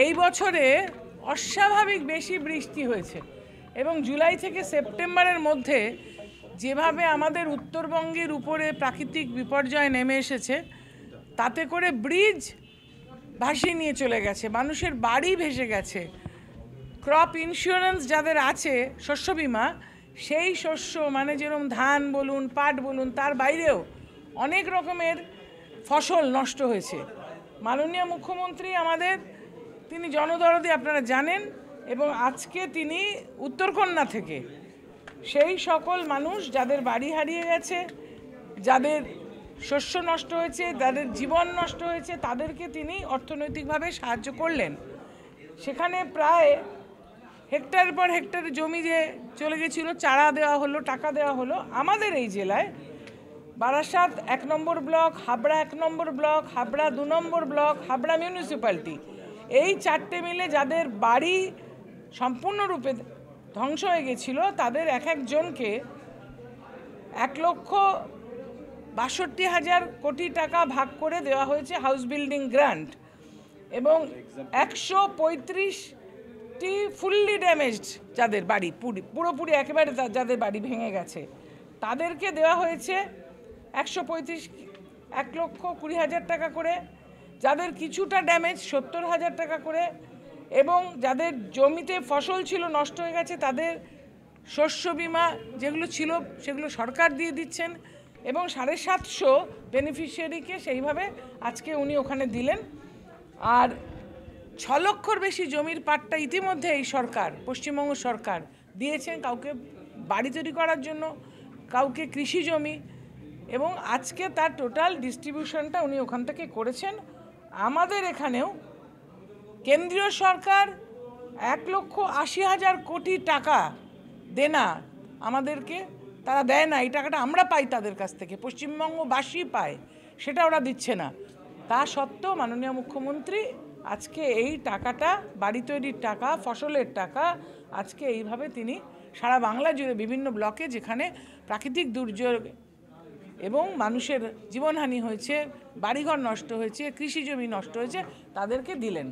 এই বছরে অস্বাভাবিক বেশি বৃষ্টি হয়েছে এবং জুলাই থেকে সেপ্টেম্বরের মধ্যে যেভাবে আমাদের উত্তরবঙ্গের উপরে প্রাকৃতিক বিপর্যয় নেমে এসেছে, তাতে করে ব্রিজ ভাসিয়ে নিয়ে চলে গেছে, মানুষের বাড়ি ভেসে গেছে। ক্রপ ইন্স্যুরেন্স যাদের আছে, শস্য বিমা, সেই শস্য মানে যেরকম ধান বলুন, পাট বলুন, তার বাইরেও অনেক রকমের ফসল নষ্ট হয়েছে। মাননীয় মুখ্যমন্ত্রী আমাদের, তিনি জনদরদি, আপনারা জানেন, এবং আজকে তিনি উত্তরকন্যা থেকে সেই সকল মানুষ যাদের বাড়ি হারিয়ে গেছে, যাদের শস্য নষ্ট হয়েছে, যাদের জীবন নষ্ট হয়েছে, তাদেরকে তিনি অর্থনৈতিকভাবে সাহায্য করলেন। সেখানে প্রায় হেক্টরের পর হেক্টর জমি যে চলে গেছিল, চারা দেওয়া হলো, টাকা দেওয়া হলো। আমাদের এই জেলায় বারাসাত 1 নম্বর ব্লক, হাবড়া 1 নম্বর ব্লক, হাবড়া 2 নম্বর ব্লক, হাবড়া মিউনিসিপ্যালিটি, এই 4টে মিলে যাদের বাড়ি সম্পূর্ণরূপে ধ্বংস হয়ে গেছিল, তাদের এক একজনকে 1,62,000 কোটি টাকা ভাগ করে দেওয়া হয়েছে হাউস বিল্ডিং গ্রান্ট, এবং 135টি ফুললি ড্যামেজড যাদের বাড়ি পুরোপুরি একেবারে যাদের বাড়ি ভেঙে গেছে, তাদেরকে দেওয়া হয়েছে 1,20,000 টাকা করে, যাদের কিছুটা ড্যামেজ 70,000 টাকা করে, এবং যাদের জমিতে ফসল ছিল নষ্ট হয়ে গেছে তাদের শস্য বিমা যেগুলো ছিল সেগুলো সরকার দিয়ে দিচ্ছেন, এবং 750 বেনিফিশিয়ারিকে সেইভাবে আজকে উনি ওখানে দিলেন। আর 6 লক্ষর বেশি জমির পাট্টা ইতিমধ্যে এই সরকার, পশ্চিমবঙ্গ সরকার দিয়েছেন, কাউকে বাড়ি তৈরি করার জন্য, কাউকে কৃষি জমি, এবং আজকে তার টোটাল ডিস্ট্রিবিউশনটা উনি ওখান থেকে করেছেন। আমাদের এখানেও কেন্দ্রীয় সরকার 1,80,000 কোটি টাকা দেনা আমাদেরকে, তারা দেয় না, এই টাকাটা আমরা পাই তাদের কাছ থেকে, পশ্চিমবঙ্গবাসী পায়, সেটা ওরা দিচ্ছে না। তা সত্ত্বেও মাননীয় মুখ্যমন্ত্রী আজকে এই টাকাটা, বাড়ি তৈরির টাকা, ফসলের টাকা, আজকে এইভাবে তিনি সারা বাংলা জুড়ে বিভিন্ন ব্লকে যেখানে প্রাকৃতিক দুর্যোগ এবং মানুষের জীবনহানি হয়েছে, বাড়িঘর নষ্ট হয়েছে, কৃষি জমি নষ্ট হয়েছে, তাদেরকে দিলেন।